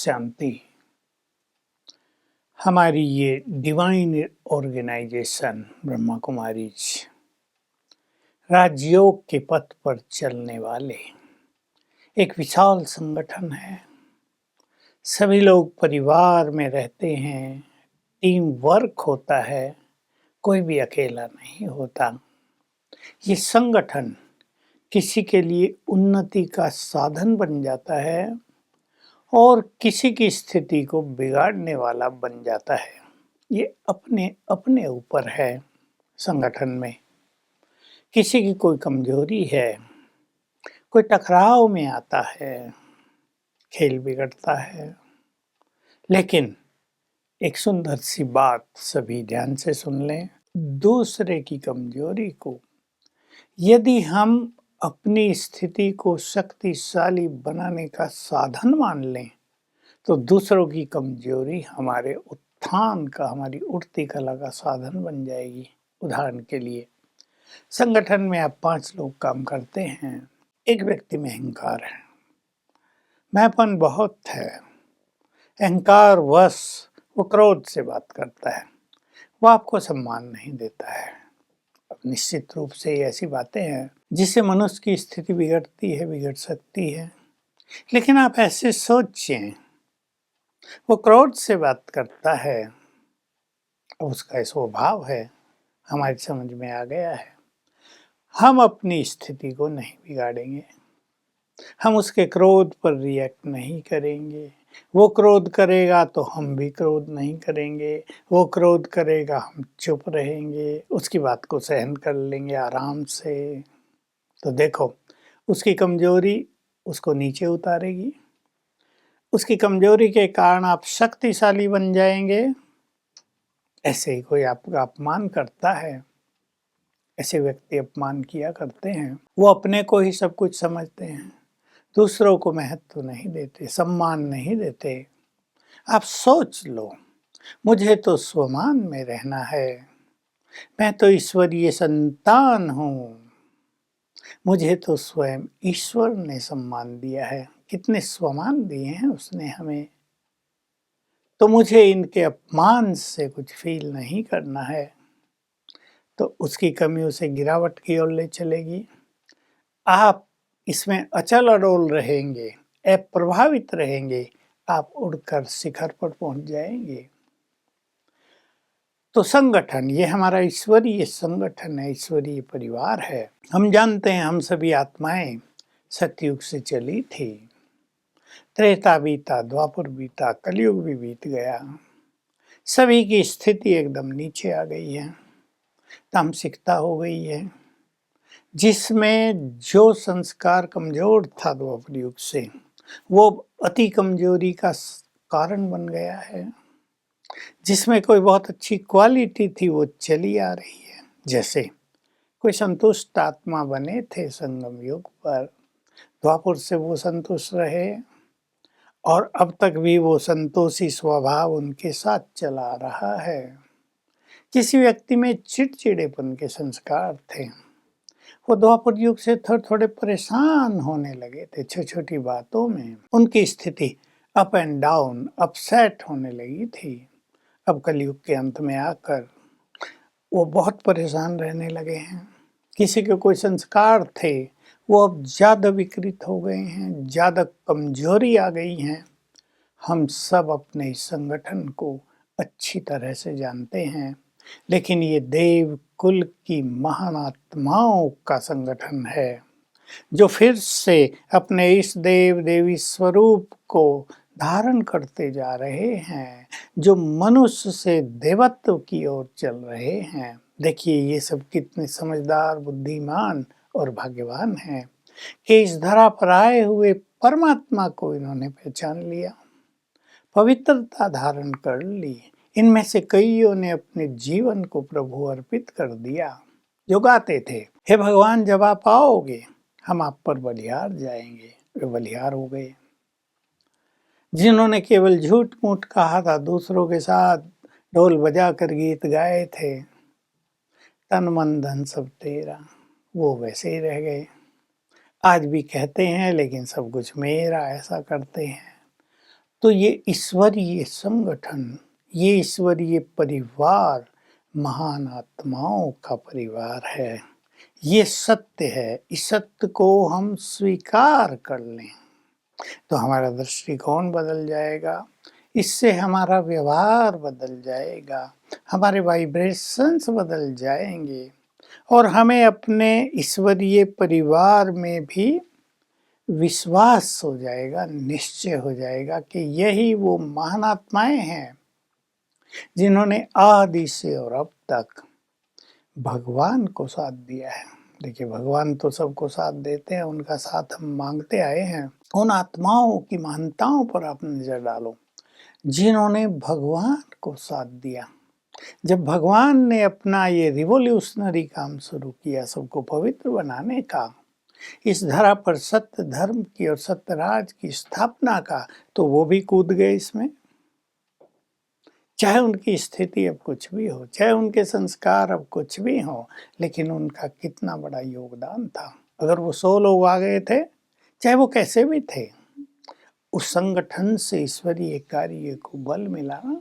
शांति। हमारी ये divine organisation Brahma Kumaris राजयोग के पथ पर चलने वाले एक विशाल संगठन है। सभी लोग परिवार में रहते हैं, टीम वर्क होता है, कोई भी अकेला नहीं होता। ये संगठन किसी के लिए उन्नति का साधन बन जाता है और किसी की स्थिति को बिगाड़ने वाला बन जाता है। ये अपने अपने ऊपर है। संगठन में किसी की कोई कमजोरी है, कोई टकराव में आता है, खेल बिगड़ता है। लेकिन एक सुंदर सी बात सभी ध्यान से सुन लें, दूसरे की कमजोरी को यदि हम अपनी स्थिति को शक्तिशाली बनाने का साधन मान लें तो दूसरों की कमजोरी हमारे उत्थान का, हमारी उठती कला का साधन बन जाएगी। उदाहरण के लिए संगठन में अब 5 लोग काम करते हैं। एक व्यक्ति में अहंकार है, मैंपन बहुत है, अहंकार वश वो क्रोध से बात करता है, वो आपको सम्मान नहीं देता है। अब निश्चित रूप से ऐसी बातें हैं जिससे मनुष्य की स्थिति बिगड़ती है, बिगड़ सकती है। लेकिन आप ऐसे सोचें, वो क्रोध से बात करता है, उसका स्वभाव है, हमारी समझ में आ गया है। हम अपनी स्थिति को नहीं बिगाड़ेंगे, हम उसके क्रोध पर रिएक्ट नहीं करेंगे। वो क्रोध करेगा तो हम भी क्रोध नहीं करेंगे, वो क्रोध करेगा हम चुप रहेंगे, उसकी बात को सहन कर लेंगे आराम से। तो देखो, उसकी कमजोरी उसको नीचे उतारेगी, उसकी कमजोरी के कारण आप शक्तिशाली बन जाएंगे। ऐसे ही कोई आपका अपमान करता है, ऐसे व्यक्ति अपमान किया करते हैं, वो अपने को ही सब कुछ समझते हैं, दूसरों को महत्व नहीं देते, सम्मान नहीं देते। आप सोच लो, मुझे तो स्वमान में रहना है, मैं तो ईश्वरीय संतान हूँ, मुझे तो स्वयं ईश्वर ने सम्मान दिया है। कितने स्वमान दिए हैं उसने हमें, तो मुझे इनके अपमान से कुछ फील नहीं करना है। तो उसकी कमी उसे गिरावट की ओर ले चलेगी। आप इसमें अचल अडोल रहेंगे, अप्रभावित रहेंगे, आप उड़कर शिखर पर पहुंच जाएंगे। तो संगठन, ये हमारा ईश्वरीय संगठन है, ईश्वरीय परिवार है। हम जानते हैं हम सभी आत्माएं सतयुग से चली थी, त्रेता बीता, द्वापर बीता, कलयुग भी बीत गया, सभी की स्थिति एकदम नीचे आ गई है, तामसिकता हो गई है, जिसमें जो संस्कार कमजोर था द्वापर युग से, वो अति कमजोरी का कारण बन गया है। जिसमें कोई बहुत अच्छी क्वालिटी थी वो चली आ रही है। जैसे कोई संतुष्ट आत्मा बने थे संगम युग पर, द्वापर से वो संतुष्ट रहे और अब तक भी वो संतोषी स्वभाव उनके साथ चला रहा है। किसी व्यक्ति में चिड़चिड़ेपन के संस्कार थे, वो द्वापर युग से थोड़े थोड़े परेशान होने लगे थे, छोटी छोटी बातों में उनकी स्थिति अप एंड डाउन, अपसेट होने लगी थी। अब कलयुग के अंत में आकर वो बहुत परेशान रहने लगे हैं। किसी के कोई संस्कार थे, वो अब ज़्यादा विकृत हो गए हैं, ज़्यादा कमजोरी आ गई हैं। हम सब अपने संगठन को अच्छी तरह से जानते हैं, लेकिन ये देव कुल की महान आत्माओं का संगठन है, जो फिर से अपने इस देव देवी स्वरूप को धारण करते जा रहे हैं, जो मनुष्य से देवत्व की ओर चल रहे हैं। देखिए, ये सब कितने समझदार, बुद्धिमान और भाग्यवान हैं कि इस धरा पर आए हुए परमात्मा को इन्होंने पहचान लिया, पवित्रता धारण कर ली। इनमें से कईयों ने अपने जीवन को प्रभु अर्पित कर दिया, जो गाते थे, हे भगवान जब आप आओगे हम आप पर बलिहार जाएंगे। वे बलिहार हो गए। जिन्होंने केवल झूठ मूठ कहा था, दूसरों के साथ ढोल बजा कर गीत गाए थे, तन मन धन सब तेरा, वो वैसे ही रह गए। आज भी कहते हैं लेकिन सब कुछ मेरा, ऐसा करते हैं। तो ये ईश्वरीय संगठन, ये ईश्वरीय परिवार महान आत्माओं का परिवार है। ये सत्य है। इस सत्य को हम स्वीकार कर लें तो हमारा दृष्टिकोण बदल जाएगा। इससे हमारा व्यवहार बदल जाएगा, हमारे वाइब्रेशंस बदल जाएंगे और हमें अपने ईश्वरीय परिवार में भी विश्वास हो जाएगा, निश्चय हो जाएगा कि यही वो महान आत्माएं हैं जिन्होंने आदि से और अब तक भगवान को साथ दिया है। देखिए, भगवान तो सबको साथ देते हैं, उनका साथ हम मांगते आए हैं। उन आत्माओं की महानताओं पर आप नजर डालो जिन्होंने भगवान को साथ दिया। जब भगवान ने अपना ये रिवोल्यूशनरी काम शुरू किया सबको पवित्र बनाने का, इस धरा पर सत्य धर्म की और सत्य राज की स्थापना का, तो वो भी कूद गए इसमें। चाहे उनकी स्थिति अब कुछ भी हो, चाहे उनके संस्कार अब कुछ भी हो, लेकिन उनका कितना बड़ा योगदान था। अगर वो 100 लोग आ गए थे, चाहे वो कैसे भी थे, उस संगठन से ईश्वरीय कार्य को बल मिला ना।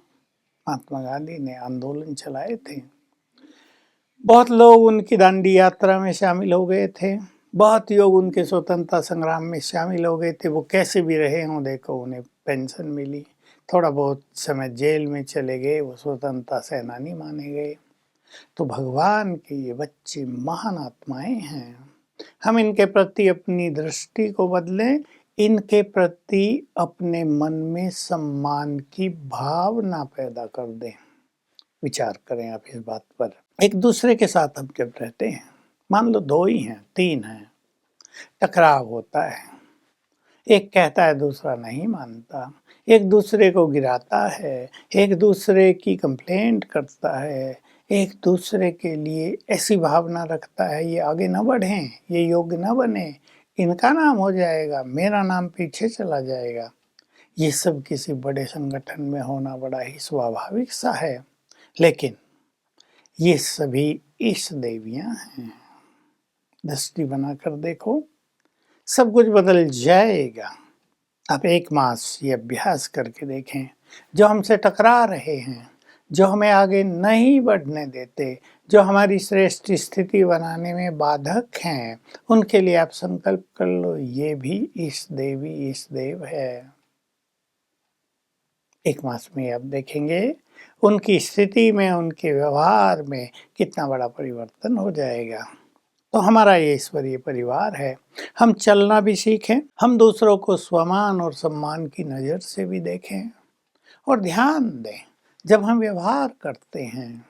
महात्मा गांधी ने आंदोलन चलाए थे, बहुत लोग उनकी दांडी यात्रा में शामिल हो गए थे, बहुत लोग उनके स्वतंत्रता संग्राम में शामिल हो गए थे। वो कैसे भी रहे हों, देखो उन्हें पेंशन मिली, थोड़ा बहुत समय जेल में चले गए, वो स्वतंत्रता सेनानी माने गए। तो भगवान के ये बच्चे महान आत्माएं हैं। हम इनके प्रति अपनी दृष्टि को बदलें, इनके प्रति अपने मन में सम्मान की भावना पैदा कर दें। विचार करें आप इस बात पर। एक दूसरे के साथ हम जब रहते हैं, मान लो 2 ही हैं, 3 हैं, टकराव होता है, एक कहता है दूसरा नहीं मानता, एक दूसरे को गिराता है, एक दूसरे की कंप्लेंट करता है, एक दूसरे के लिए ऐसी भावना रखता है ये आगे न बढ़ें, ये योग्य न बने, इनका नाम हो जाएगा, मेरा नाम पीछे चला जाएगा। ये सब किसी बड़े संगठन में होना बड़ा ही स्वाभाविक सा है, लेकिन ये सभी ईश देवियां हैं। दृष्टि बनाकर देखो, सब कुछ बदल जाएगा। आप 1 मास ये अभ्यास करके देखें। जो हमसे टकरा रहे हैं, जो हमें आगे नहीं बढ़ने देते, जो हमारी श्रेष्ठ स्थिति बनाने में बाधक हैं, उनके लिए आप संकल्प कर लो, ये भी ईश देवी ईश देव है। 1 मास में आप देखेंगे उनकी स्थिति में, उनके व्यवहार में कितना बड़ा परिवर्तन हो जाएगा। तो हमारा ये ईश्वरीय परिवार है। हम चलना भी सीखें, हम दूसरों को स्वमान और सम्मान की नज़र से भी देखें और ध्यान दें, जब हम व्यवहार करते हैं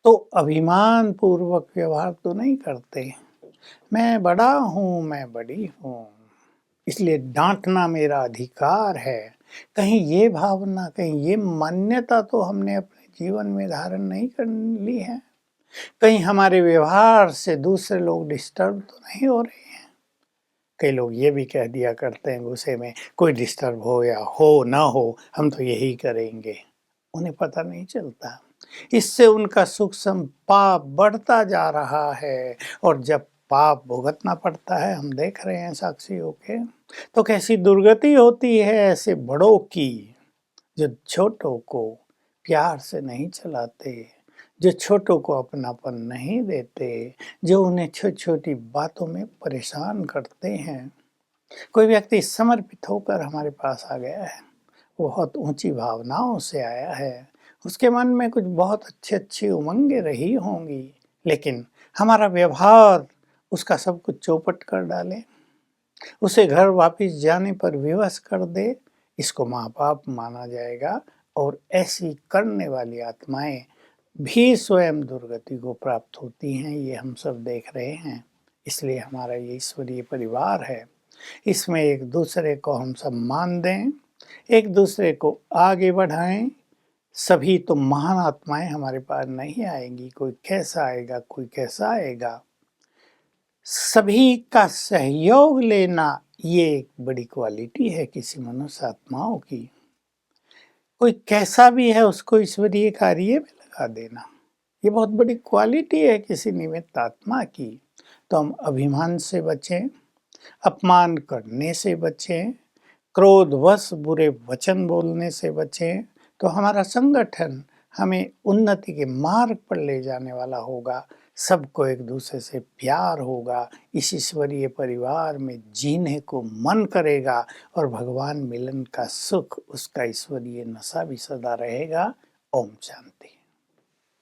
तो अभिमान पूर्वक व्यवहार तो नहीं करते। मैं बड़ा हूँ, मैं बड़ी हूँ, इसलिए डांटना मेरा अधिकार है। कहीं ये भावना, कहीं ये मान्यता तो हमने अपने जीवन में धारण नहीं कर ली है। कहीं हमारे व्यवहार से दूसरे लोग डिस्टर्ब तो नहीं हो रहे हैं। कई लोग ये भी कह दिया करते हैं गुस्से में, कोई डिस्टर्ब हो या हो ना हो, हम तो यही करेंगे। उन्हें पता नहीं चलता, इससे उनका सूक्ष्म पाप बढ़ता जा रहा है। और जब पाप भुगतना पड़ता है, हम देख रहे हैं साक्षी होके, तो कैसी दुर्गति होती है ऐसे बड़ों की, जो छोटों को प्यार से नहीं चलाते, जो छोटों को अपनापन नहीं देते, जो उन्हें छोटी छोटी बातों में परेशान करते हैं। कोई व्यक्ति समर्पित होकर हमारे पास आ गया है, बहुत ऊंची भावनाओं से आया है, उसके मन में कुछ बहुत अच्छी अच्छी उमंगें रही होंगी, लेकिन हमारा व्यवहार उसका सब कुछ चौपट कर डाले, उसे घर वापस जाने पर विवश कर दे, इसको महापाप माना जाएगा। और ऐसी करने वाली आत्माएं भी स्वयं दुर्गति को प्राप्त होती हैं, ये हम सब देख रहे हैं। इसलिए हमारा ये ईश्वरीय परिवार है, इसमें एक दूसरे को हम सम्मान दें, एक दूसरे को आगे बढ़ाएं। सभी तो महान आत्माएं हमारे पास नहीं आएंगी, कोई कैसा आएगा, कोई कैसा आएगा। सभी का सहयोग लेना ये एक बड़ी क्वालिटी है किसी मनुष्य आत्माओं की। कोई कैसा भी है उसको ईश्वरीय कार्य में लगा देना, ये बहुत बड़ी क्वालिटी है किसी निमित्त आत्मा की। तो हम अभिमान से बचें, अपमान करने से बचें, क्रोधवश बुरे वचन बोलने से बचें, तो हमारा संगठन हमें उन्नति के मार्ग पर ले जाने वाला होगा। सबको एक दूसरे से प्यार होगा, इस ईश्वरीय परिवार में जीने को मन करेगा और भगवान मिलन का सुख, उसका ईश्वरीय नशा भी सदा रहेगा। ओम शांति।